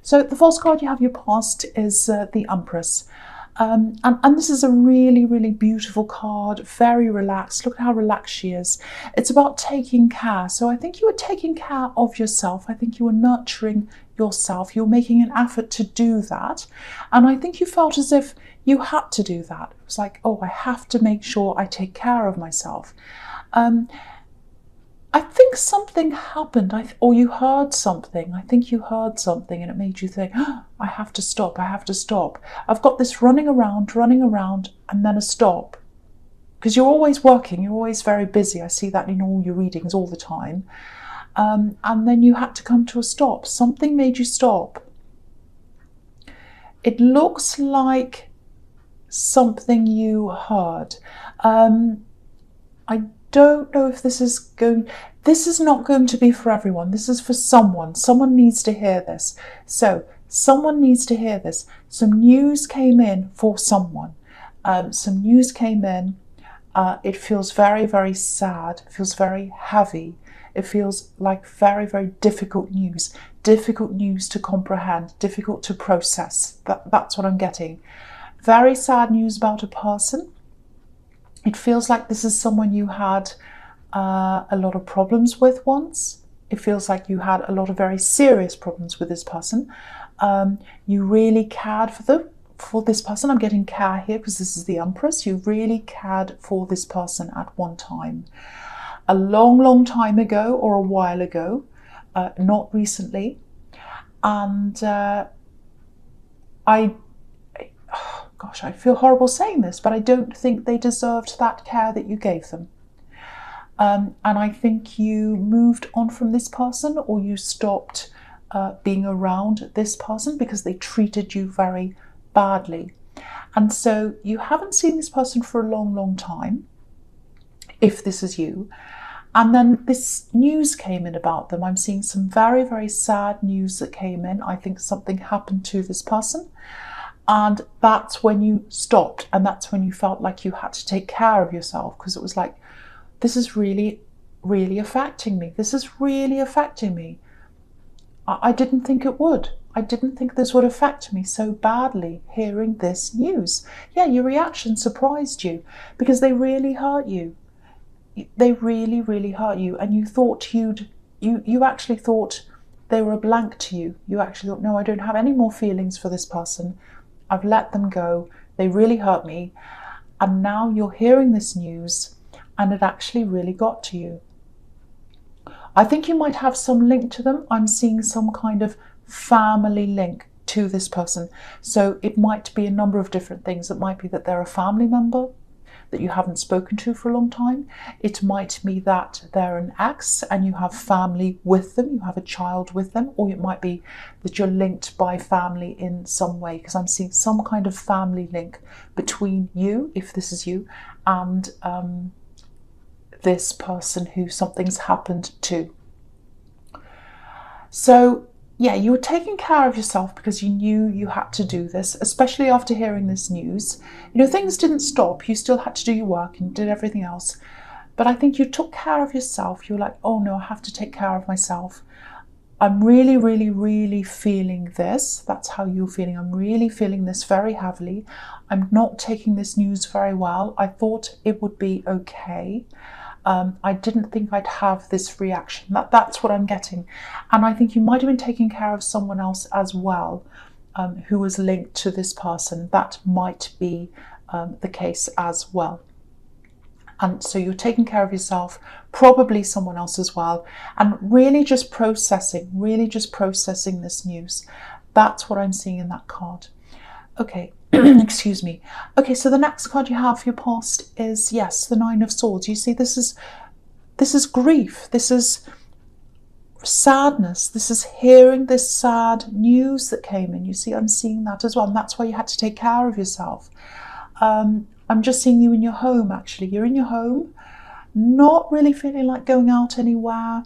So the false card you have your past is the Empress. And this is a really, really beautiful card, very relaxed. Look at how relaxed she is. It's about taking care. So I think you were taking care of yourself. I think you were nurturing yourself. You're making an effort to do that. And I think you felt as if you had to do that. It was like, oh, I have to make sure I take care of myself. I think something happened, or you heard something. I think you heard something and it made you think, oh, I have to stop, I have to stop. I've got this running around, and then a stop. Because you're always working, you're always very busy. I see that in all your readings all the time. And then you had to come to a stop. Something made you stop. It looks like something you heard. I don't know if this is not going to be for everyone. This is for someone. Someone needs to hear this. So someone needs to hear this. Some news came in for someone. Some news came in. It feels very, very sad. It feels very heavy. It feels like very, very difficult news. Difficult news to comprehend. Difficult to process. That's what I'm getting. Very sad news about a person. It feels like this is someone you had a lot of problems with once. It feels like you had a lot of very serious problems with this person. You really cared for this person. I'm getting care here because this is the Empress. You really cared for this person at one time. A long, long time ago or a while ago, not recently. And gosh, I feel horrible saying this, but I don't think they deserved that care that you gave them. And I think you moved on from this person, or you stopped being around this person because they treated you very badly. And so you haven't seen this person for a long, long time, if this is you. And then this news came in about them. I'm seeing some very, very sad news that came in. I think something happened to this person. And that's when you stopped, and that's when you felt like you had to take care of yourself, because it was like, this is really, really affecting me. This is really affecting me. I didn't think it would. I didn't think this would affect me so badly, hearing this news. Yeah, your reaction surprised you because they really hurt you. They really, really hurt you. And you thought you actually thought they were a blank to you. You actually thought, no, I don't have any more feelings for this person. I've let them go. They really hurt me. And now you're hearing this news and it actually really got to you. I think you might have some link to them. I'm seeing some kind of family link to this person. So it might be a number of different things. It might be that they're a family member that you haven't spoken to for a long time. It might be that they're an ex and you have family with them, you have a child with them, or it might be that you're linked by family in some way, because I'm seeing some kind of family link between you, if this is you, and this person who something's happened to. So yeah, you were taking care of yourself because you knew you had to do this, especially after hearing this news. You know, things didn't stop. You still had to do your work and did everything else. But I think you took care of yourself. You were like, oh no, I have to take care of myself. I'm really, really, really feeling this. That's how you're feeling. I'm really feeling this very heavily. I'm not taking this news very well. I thought it would be okay. I didn't think I'd have this reaction. That's what I'm getting. And I think you might have been taking care of someone else as well, who was linked to this person. That might be the case as well. And so you're taking care of yourself, probably someone else as well, and really just processing this news. That's what I'm seeing in that card. Okay. Excuse me. Okay, so the next card you have for your past is, yes, the Nine of Swords. You see, this is grief. This is sadness. This is hearing this sad news that came in. You see, I'm seeing that as well. And that's why you had to take care of yourself. I'm just seeing you in your home, actually. You're in your home, not really feeling like going out anywhere,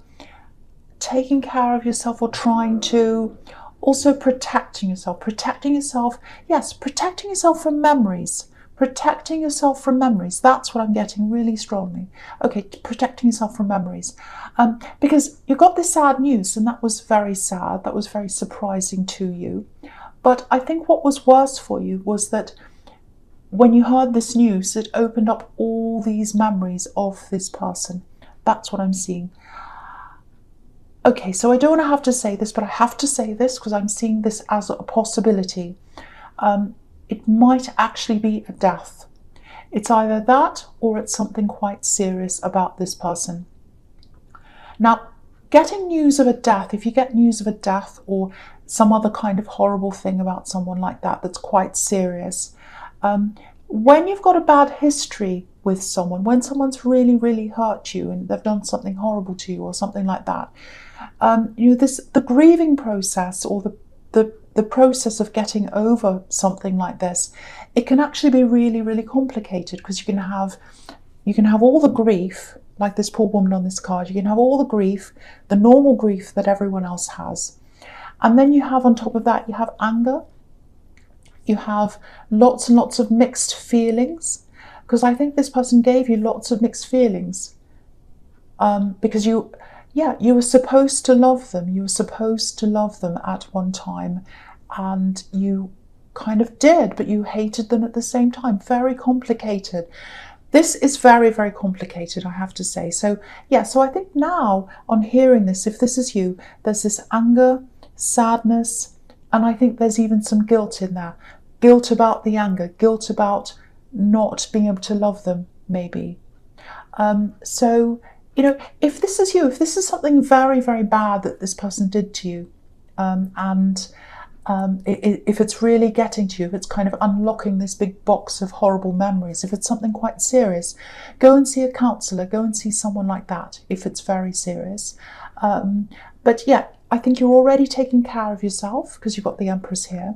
taking care of yourself, or trying to. Also protecting yourself, yes, protecting yourself from memories, Protecting yourself from memories. That's what I'm getting really strongly. Okay, protecting yourself from memories. Because you got this sad news, and that was very sad. That was very surprising to you. But I think what was worse for you was that when you heard this news, it opened up all these memories of this person. That's what I'm seeing. Okay, so I don't want to have to say this, but I have to say this because I'm seeing this as a possibility. It might actually be a death. It's either that or it's something quite serious about this person. Now, getting news of a death, if you get news of a death or some other kind of horrible thing about someone like that that's quite serious, when you've got a bad history with someone, when someone's really, really hurt you and they've done something horrible to you or something like that, the grieving process or the process of getting over something like this, it can actually be really, really complicated because you can have all the grief, like this poor woman on this card. You can have all the grief, the normal grief that everyone else has, and then you have on top of that, you have anger. You have lots and lots of mixed feelings, because I think this person gave you lots of mixed feelings, because you were supposed to love them. You were supposed to love them at one time, and you kind of did, but you hated them at the same time. Very complicated. This is very, very complicated, I have to say. So yeah, so I think now on hearing this, if this is you, there's this anger, sadness, and I think there's even some guilt in there. Guilt about the anger, guilt about not being able to love them, maybe. So, if this is you, if this is something very, very bad that this person did to you, if it's really getting to you, if it's kind of unlocking this big box of horrible memories, if it's something quite serious, go and see a counsellor, go and see someone like that, if it's very serious. But yeah, I think you're already taking care of yourself because you've got the Empress here.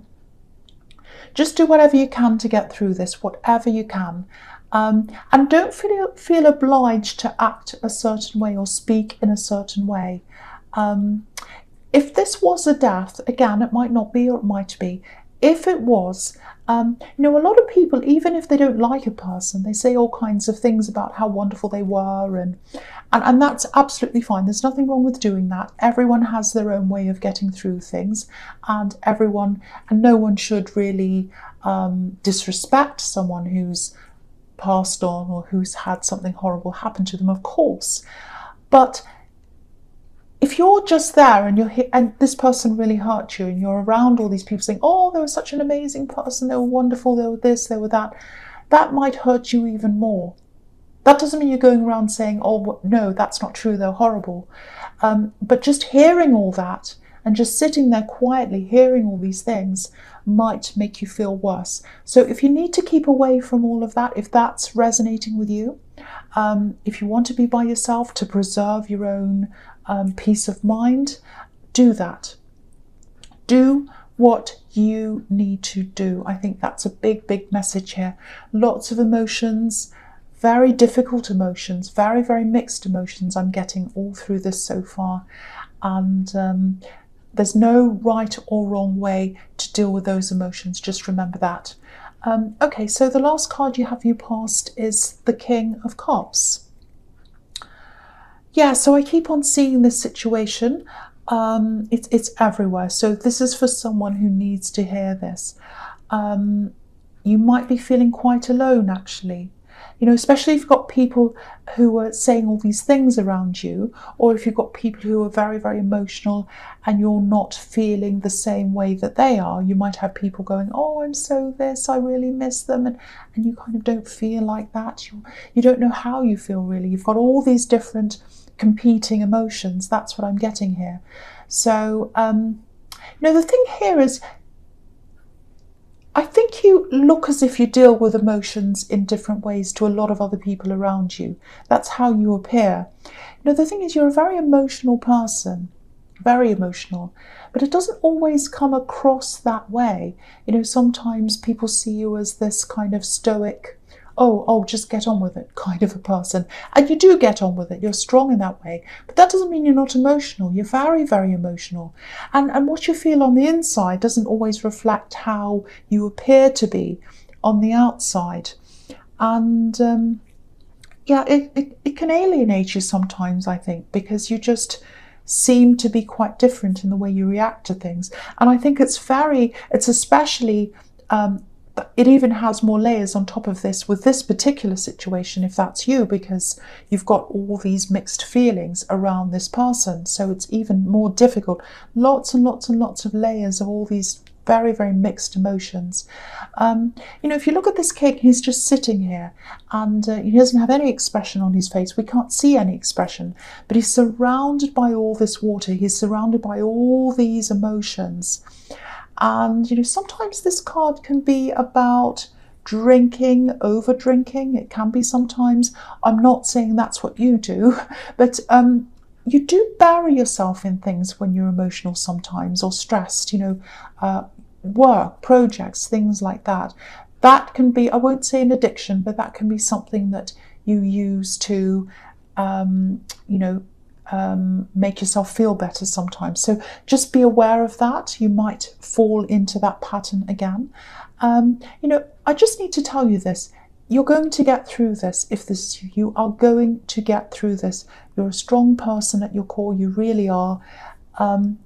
Just do whatever you can to get through this, whatever you can. And don't feel obliged to act a certain way or speak in a certain way. If this was a death, again, it might not be or it might be. If it was, a lot of people, even if they don't like a person, they say all kinds of things about how wonderful they were, and that's absolutely fine. There's nothing wrong with doing that. Everyone has their own way of getting through things, and no one should really disrespect someone who's passed on or who's had something horrible happen to them, of course. But if you're just there and this person really hurt you and you're around all these people saying, oh, they were such an amazing person, they were wonderful, they were this, they were that, that might hurt you even more. That doesn't mean you're going around saying, oh, no, that's not true, they're horrible. But just hearing all that and just sitting there quietly hearing all these things might make you feel worse. So if you need to keep away from all of that, if that's resonating with you, if you want to be by yourself to preserve your own peace of mind, do that. Do what you need to do. I think that's a big, big message here. Lots of emotions, very difficult emotions, very, very mixed emotions I'm getting all through this so far. And there's no right or wrong way to deal with those emotions. Just remember that. Okay, so the last card you have passed is the King of Cups. Yeah, so I keep on seeing this situation. It's everywhere. So this is for someone who needs to hear this. You might be feeling quite alone, actually. Especially if you've got people who are saying all these things around you, or if you've got people who are very, very emotional and you're not feeling the same way that they are. You might have people going, oh, I'm so this, I really miss them. And you kind of don't feel like that. You don't know how you feel, really. You've got all these different competing emotions. That's what I'm getting here. So, the thing here is, I think you look as if you deal with emotions in different ways to a lot of other people around you. That's how you appear. The thing is, you're a very emotional person, very emotional, but it doesn't always come across that way. Sometimes people see you as this kind of stoic, oh, just get on with it kind of a person. And you do get on with it. You're strong in that way. But that doesn't mean you're not emotional. You're very, very emotional. And what you feel on the inside doesn't always reflect how you appear to be on the outside. And yeah, it can alienate you sometimes, I think, because you just seem to be quite different in the way you react to things. And I think it's especially, it even has more layers on top of this with this particular situation, if that's you, because you've got all these mixed feelings around this person. So it's even more difficult. Lots and lots and lots of layers of all these very, very mixed emotions. If you look at this king, he's just sitting here and he doesn't have any expression on his face. We can't see any expression, but he's surrounded by all this water. He's surrounded by all these emotions. And, sometimes this card can be about drinking, over drinking. It can be sometimes. I'm not saying that's what you do, but you do bury yourself in things when you're emotional sometimes, or stressed, work, projects, things like that. That can be, I won't say an addiction, but that can be something that you use to, make yourself feel better sometimes. So just be aware of that. You might fall into that pattern again. I just need to tell you this. You're going to get through this. If this is you, you are going to get through this. You're a strong person at your core. You really are. And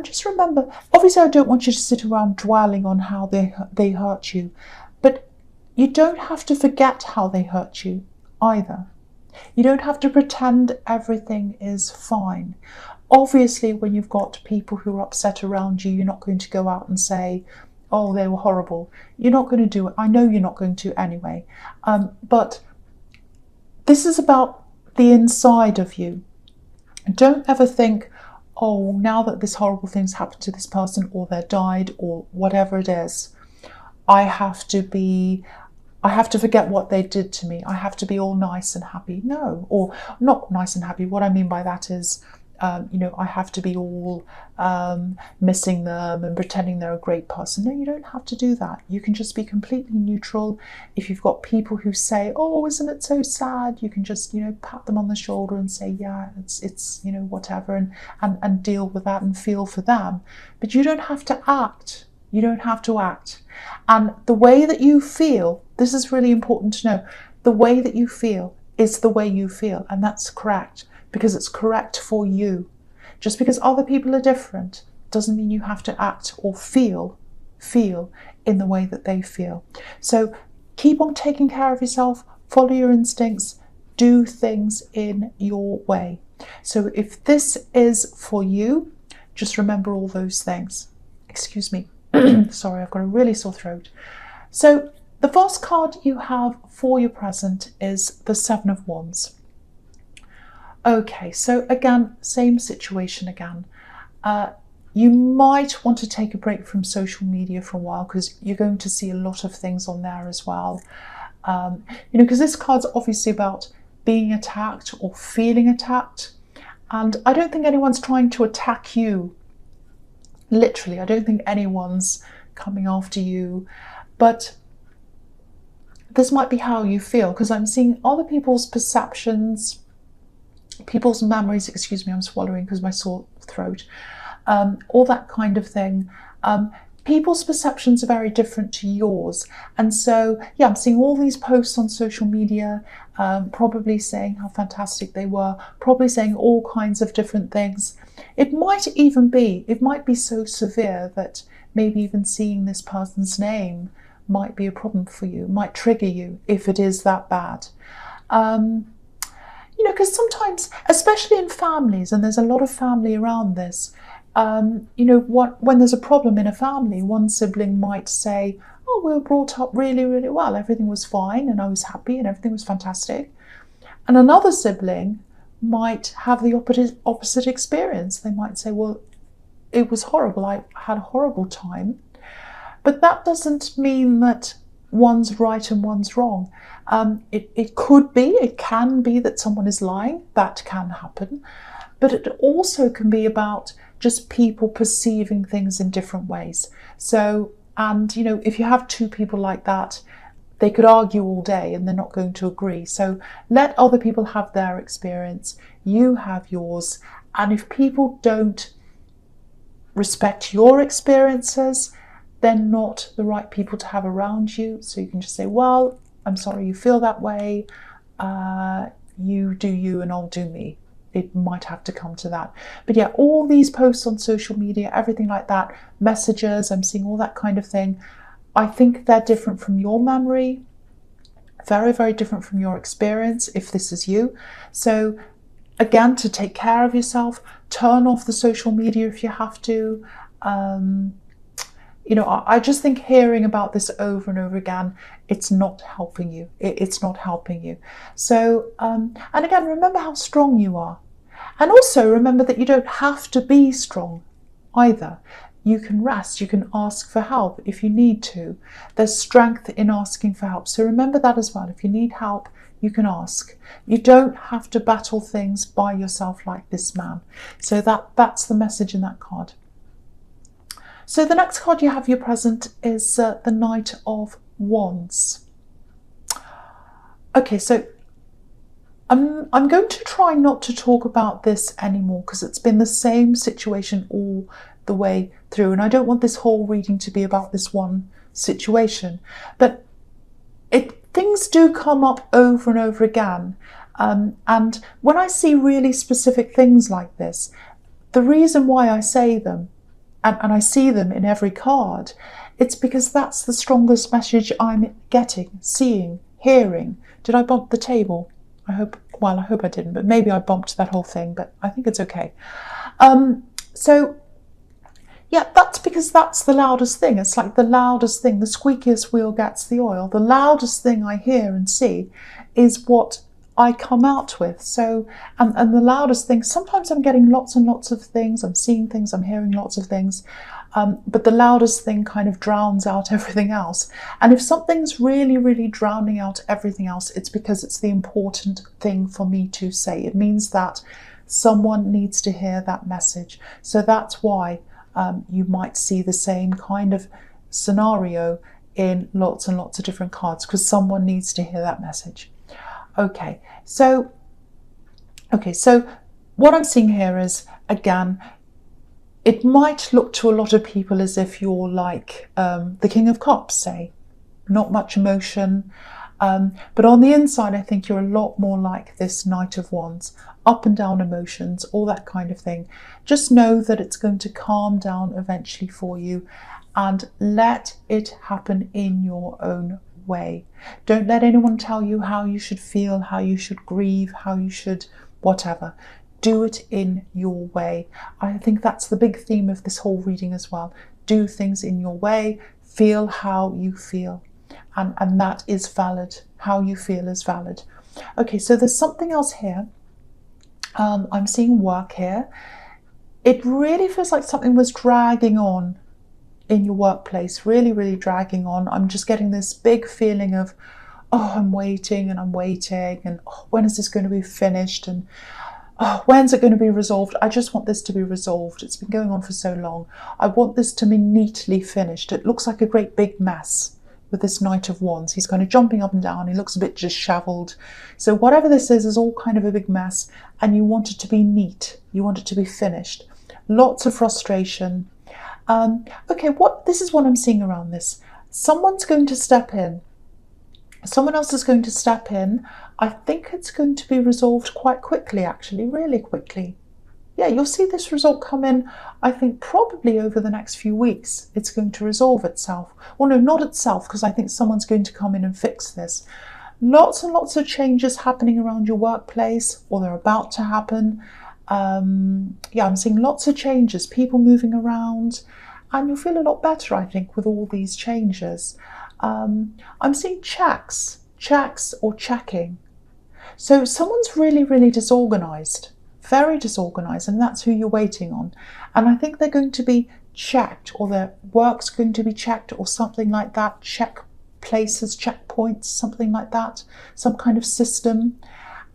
just remember, obviously I don't want you to sit around dwelling on how they hurt you, but you don't have to forget how they hurt you either. You don't have to pretend everything is fine. Obviously, when you've got people who are upset around you, you're not going to go out and say, oh, they were horrible. You're not going to do it. I know you're not going to anyway. But this is about the inside of you. Don't ever think, oh, now that this horrible thing's happened to this person, or they died, or whatever it is, I have to forget what they did to me. I have to be all nice and happy. No, or not nice and happy. What I mean by that is, I have to be all missing them and pretending they're a great person. No, you don't have to do that. You can just be completely neutral. If you've got people who say, oh, isn't it so sad? You can just, pat them on the shoulder and say, yeah, it's whatever, and deal with that and feel for them. But you don't have to act. You don't have to act. And the way that you feel, this is really important to know, the way that you feel is the way you feel. And that's correct, because it's correct for you. Just because other people are different doesn't mean you have to act or feel in the way that they feel. So keep on taking care of yourself, follow your instincts, do things in your way. So if this is for you, just remember all those things. Excuse me. Sorry, I've got a really sore throat. So the first card you have for your present is the Seven of Wands. Okay, so again, same situation again. You might want to take a break from social media for a while, because you're going to see a lot of things on there as well. Because this card's obviously about being attacked or feeling attacked. And I don't think anyone's trying to attack you. Literally, I don't think anyone's coming after you, but this might be how you feel, because I'm seeing other people's perceptions, people's memories, excuse me, I'm swallowing because of my sore throat, all that kind of thing. People's perceptions are very different to yours. And so, yeah, I'm seeing all these posts on social media, probably saying how fantastic they were, probably saying all kinds of different things. It might be so severe that maybe even seeing this person's name might be a problem for you, might trigger you if it is that bad. Because sometimes, especially in families, and there's a lot of family around this, when there's a problem in a family, one sibling might say, oh, we were brought up really, really well. Everything was fine and I was happy and everything was fantastic. And another sibling might have the opposite experience. They might say, well, it was horrible. I had a horrible time. But that doesn't mean that one's right and one's wrong. It can be that someone is lying. That can happen. But it also can be about just people perceiving things in different ways. So, and if you have two people like that, they could argue all day and they're not going to agree. So let other people have their experience, you have yours. And if people don't respect your experiences, they're not the right people to have around you. So you can just say, well, I'm sorry you feel that way. You do you and I'll do me. It might have to come to that. But yeah, all these posts on social media, everything like that, messages, I'm seeing all that kind of thing. I think they're different from your memory. Very, very different from your experience, if this is you. So again, to take care of yourself, turn off the social media if you have to. You know, I just think hearing about this over and over again, it's not helping you. It's not helping you. So, and again, remember how strong you are. And also remember that you don't have to be strong either. You can rest, you can ask for help if you need to. There's strength in asking for help. So remember that as well. If you need help, you can ask. You don't have to battle things by yourself like this man. So that's the message in that card. So the next card you have your present is the Knight of Wands. Okay, so I'm going to try not to talk about this anymore because it's been the same situation all the way through, and I don't want this whole reading to be about this one situation. But things do come up over and over again, and when I see really specific things like this, the reason why I say them, and I see them in every card, it's because that's the strongest message I'm getting, seeing, hearing. Did I bump the table? I hope I didn't, but maybe I bumped that whole thing, but I think it's okay. So yeah, that's because that's the loudest thing. It's like the loudest thing, the squeakiest wheel gets the oil. The loudest thing I hear and see is what I come out with. So, and the loudest thing, sometimes I'm getting lots and lots of things, I'm seeing things, I'm hearing lots of things, but the loudest thing kind of drowns out everything else. And if something's really, really drowning out everything else, it's because it's the important thing for me to say. It means that someone needs to hear that message. So that's why you might see the same kind of scenario in lots and lots of different cards, because someone needs to hear that message. Okay, so what I'm seeing here is, again, it might look to a lot of people as if you're like the King of Cups, say, not much emotion, but on the inside I think you're a lot more like this Knight of Wands, up and down emotions, all that kind of thing. Just know that it's going to calm down eventually for you, and let it happen in your own way. Don't let anyone tell you how you should feel, how you should grieve, how you should whatever. Do it in your way. I think that's the big theme of this whole reading as well. Do things in your way, feel how you feel, and that is valid. How you feel is valid. Okay, so there's something else here. I'm seeing work here. It really feels like something was dragging on in your workplace, really, really dragging on. I'm just getting this big feeling of, oh, I'm waiting and oh, when is this going to be finished, and oh, when's it going to be resolved? I just want this to be resolved. It's been going on for so long. I want this to be neatly finished. It looks like a great big mess with this Knight of Wands. He's kind of jumping up and down. He looks a bit disheveled. So whatever this is all kind of a big mess, and you want it to be neat. You want it to be finished. Lots of frustration. Okay, this is what I'm seeing around this. Someone's going to step in. Someone else is going to step in. I think it's going to be resolved quite quickly, actually, really quickly. Yeah, you'll see this result come in, I think, probably over the next few weeks. It's going to resolve itself. Well, no, not itself, because I think someone's going to come in and fix this. Lots and lots of changes happening around your workplace, or they're about to happen. Yeah, I'm seeing lots of changes, people moving around, and you'll feel a lot better, I think, with all these changes. I'm seeing checks or checking. So someone's really, really disorganized, very disorganized, and that's who you're waiting on. And I think they're going to be checked, or their work's going to be checked, or something like that. Check places, checkpoints, something like that, some kind of system.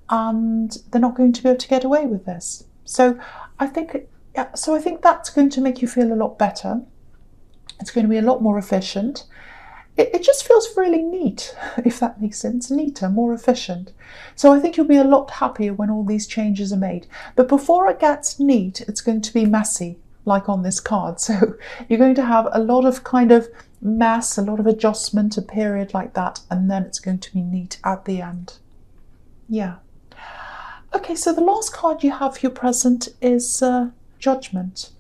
And they're not going to be able to get away with this. So I think that's going to make you feel a lot better. It's going to be a lot more efficient. It just feels really neat, if that makes sense. Neater, more efficient. So I think you'll be a lot happier when all these changes are made. But before it gets neat, it's going to be messy. like on this card. So you're going to have a lot of kind of mess, a lot of adjustment, a period like that, and then it's going to be neat at the end. Yeah. Okay, so the last card you have for your present is Judgment.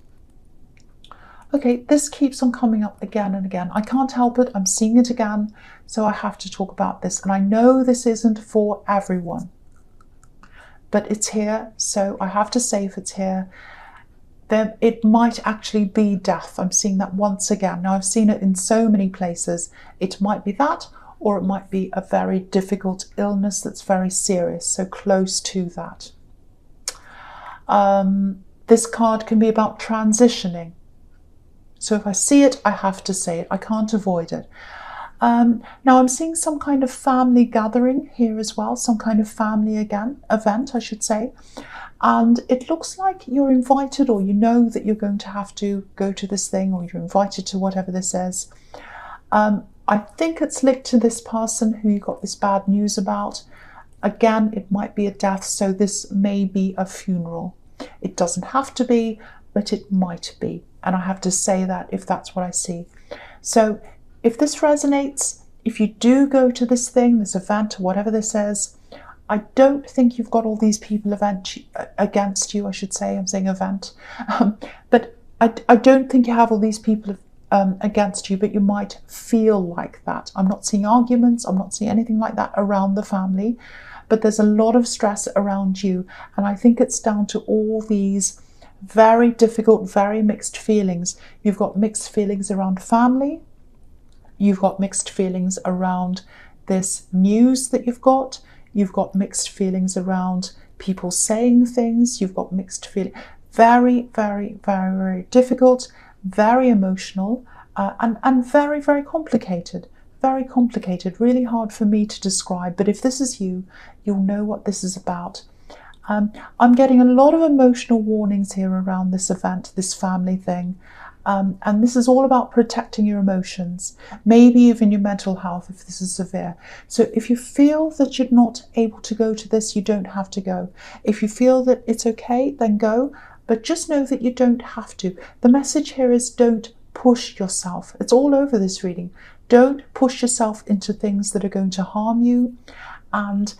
Okay, this keeps on coming up again and again. I can't help it, I'm seeing it again, so I have to talk about this. And I know this isn't for everyone, but it's here, so I have to say if it's here, then it might actually be death. I'm seeing that once again. Now, I've seen it in so many places. It might be that, or it might be a very difficult illness that's very serious, so close to that. This card can be about transitioning. So if I see it, I have to say it. I can't avoid it. Now I'm seeing some kind of family gathering here as well, some kind of family event, I should say. And it looks like you're invited, or you know that you're going to have to go to this thing, or you're invited to whatever this is. I think it's linked to this person who you got this bad news about. Again, it might be a death, so this may be a funeral. It doesn't have to be, but it might be. And I have to say that if that's what I see. So if this resonates, if you do go to this thing, this event, or whatever this is, I don't think you've got all these people against you, I should say. I'm saying event. But I don't think you have all these people against you, but you might feel like that. I'm not seeing arguments. I'm not seeing anything like that around the family. But there's a lot of stress around you. And I think it's down to all these very difficult, very mixed feelings. You've got mixed feelings around family. You've got mixed feelings around this news that you've got. You've got mixed feelings around people saying things. You've got mixed feelings. Very, very, very, very difficult, very emotional, and very, very complicated. Very complicated, really hard for me to describe. But if this is you, you'll know what this is about. I'm getting a lot of emotional warnings here around this event, this family thing. And this is all about protecting your emotions, maybe even your mental health if this is severe. So if you feel that you're not able to go to this, you don't have to go. If you feel that it's okay, then go. But just know that you don't have to. The message here is don't push yourself. It's all over this reading. Don't push yourself into things that are going to harm you. And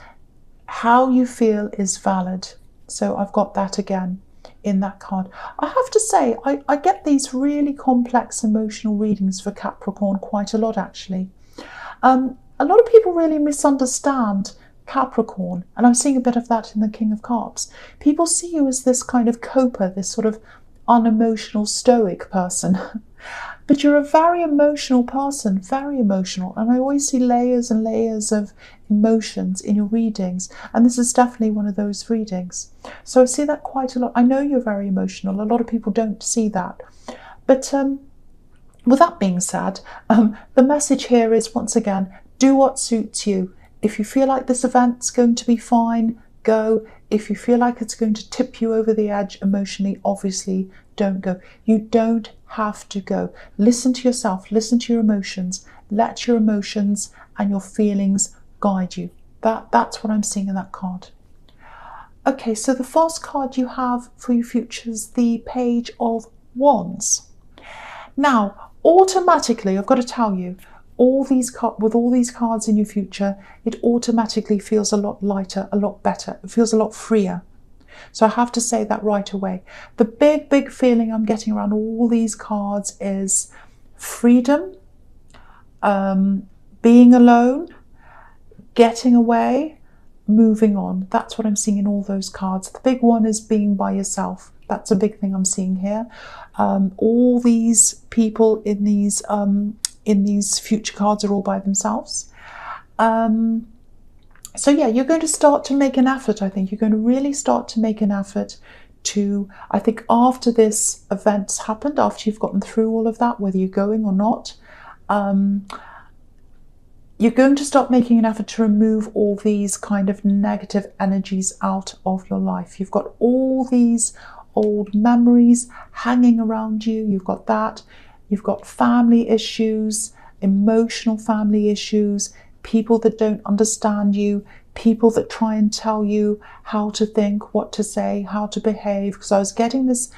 how you feel is valid. So I've got that again in that card. I have to say, I get these really complex emotional readings for Capricorn quite a lot, actually. A lot of people really misunderstand Capricorn, and I'm seeing a bit of that in the King of Cups. People see you as this kind of coper, this sort of unemotional, stoic person. But you're a very emotional person, very emotional. And I always see layers and layers of emotions in your readings. And this is definitely one of those readings. So I see that quite a lot. I know you're very emotional. A lot of people don't see that. But with that being said, the message here is, once again, do what suits you. If you feel like this event's going to be fine, go. If you feel like it's going to tip you over the edge emotionally, obviously don't go. You don't have to go. Listen to yourself, listen to your emotions, let your emotions and your feelings guide you. That's what I'm seeing in that card. Okay, so the first card you have for your future is the Page of Wands. Now, automatically, I've got to tell you, with all these cards in your future, it automatically feels a lot lighter, a lot better. It feels a lot freer. So I have to say that right away. The big feeling I'm getting around all these cards is freedom, being alone, getting away, moving on. That's what I'm seeing in all those cards. The big one is being by yourself. That's a big thing I'm seeing here. All these people in these future cards are all by themselves. So yeah, you're going to start to make an effort, I think. You're going to really start to make an effort to, I think after this event's happened, after you've gotten through all of that, whether you're going or not, you're going to start making an effort to remove all these kind of negative energies out of your life. You've got all these old memories hanging around you. You've got that. You've got family issues, emotional family issues, people that don't understand you, people that try and tell you how to think, what to say, how to behave. Because I was getting this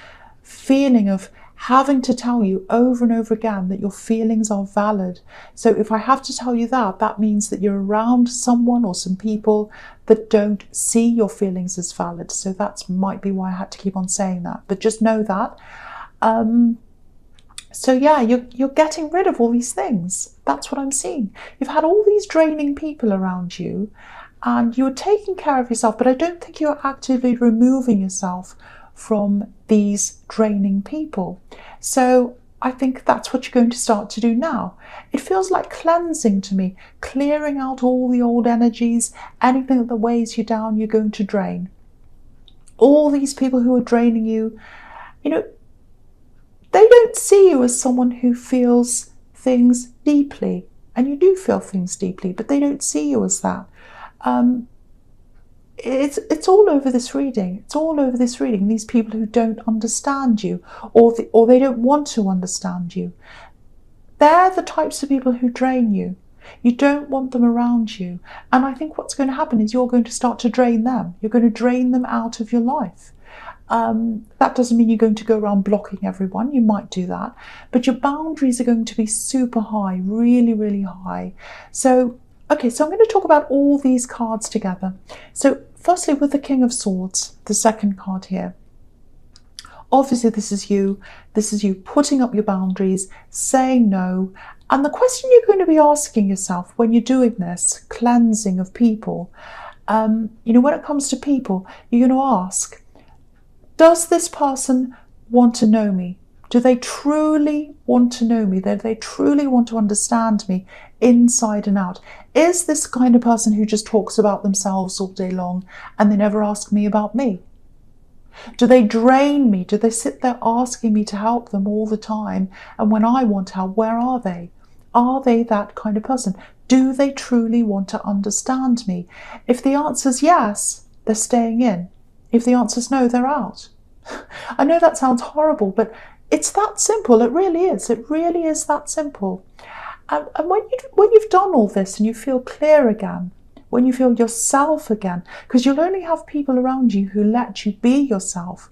feeling of having to tell you over and over again that your feelings are valid. So if I have to tell you that, that means that you're around someone or some people that don't see your feelings as valid. So that might be why I had to keep on saying that. But just know that. So yeah, you're getting rid of all these things. That's what I'm seeing. You've had all these draining people around you and you were taking care of yourself, but I don't think you're actively removing yourself from these draining people. So I think that's what you're going to start to do now. It feels like cleansing to me, clearing out all the old energies, anything that weighs you down, you're going to drain. All these people who are draining you, you know, they don't see you as someone who feels things deeply. And you do feel things deeply, but they don't see you as that. It's all over this reading. It's all over this reading. These people who don't understand you, or they don't want to understand you. They're the types of people who drain you. You don't want them around you. And I think what's going to happen is you're going to start to drain them. You're going to drain them out of your life. That doesn't mean you're going to go around blocking everyone. You might do that. But your boundaries are going to be super high, really, really high. So, okay, so I'm going to talk about all these cards together. So, firstly, with the King of Swords, the second card here. Obviously, this is you. This is you putting up your boundaries, saying no. And the question you're going to be asking yourself when you're doing this cleansing of people, when it comes to people, you're going to ask, does this person want to know me? Do they truly want to know me? Do they truly want to understand me inside and out? Is this the kind of person who just talks about themselves all day long and they never ask me about me? Do they drain me? Do they sit there asking me to help them all the time? And when I want help, where are they? Are they that kind of person? Do they truly want to understand me? If the answer is yes, they're staying in. If the answer is no, they're out. I know that sounds horrible, but it's that simple. It really is. It really is that simple. And when you've done all this and you feel clear again, when you feel yourself again, because you'll only have people around you who let you be yourself,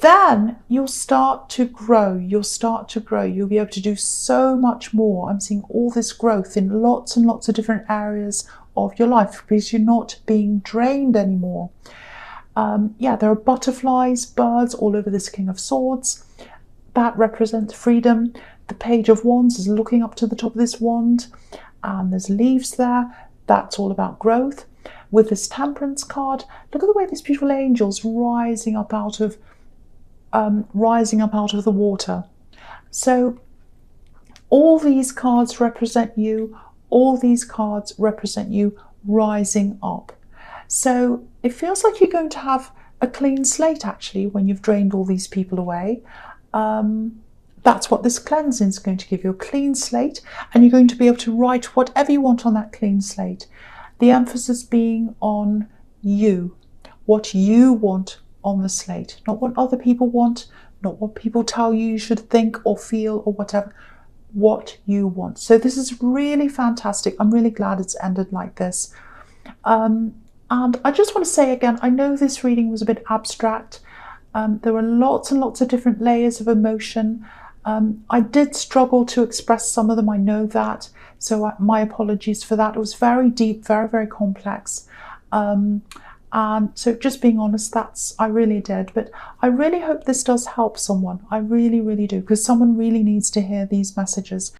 then you'll start to grow. You'll start to grow. You'll be able to do so much more. I'm seeing all this growth in lots and lots of different areas of your life because you're not being drained anymore. There are butterflies, birds all over this King of Swords. That represents freedom. The Page of Wands is looking up to the top of this wand, and there's leaves there. That's all about growth. With this Temperance card, look at the way these beautiful angels rising up out of the water. So all these cards represent you. All these cards represent you rising up. So it feels like you're going to have a clean slate actually when you've drained all these people away. That's what this cleansing is going to give you, a clean slate, and you're going to be able to write whatever you want on that clean slate. The emphasis being on you, what you want on the slate, not what other people want, not what people tell you should think or feel or whatever, what you want. So this is really fantastic. I'm really glad it's ended like this. And I just want to say again, I know this reading was a bit abstract. There were lots and lots of different layers of emotion. I did struggle to express some of them, I know that. So my apologies for that. It was very deep, very, very complex. And so just being honest, I really did. But I really hope this does help someone. I really, really do, because someone really needs to hear these messages.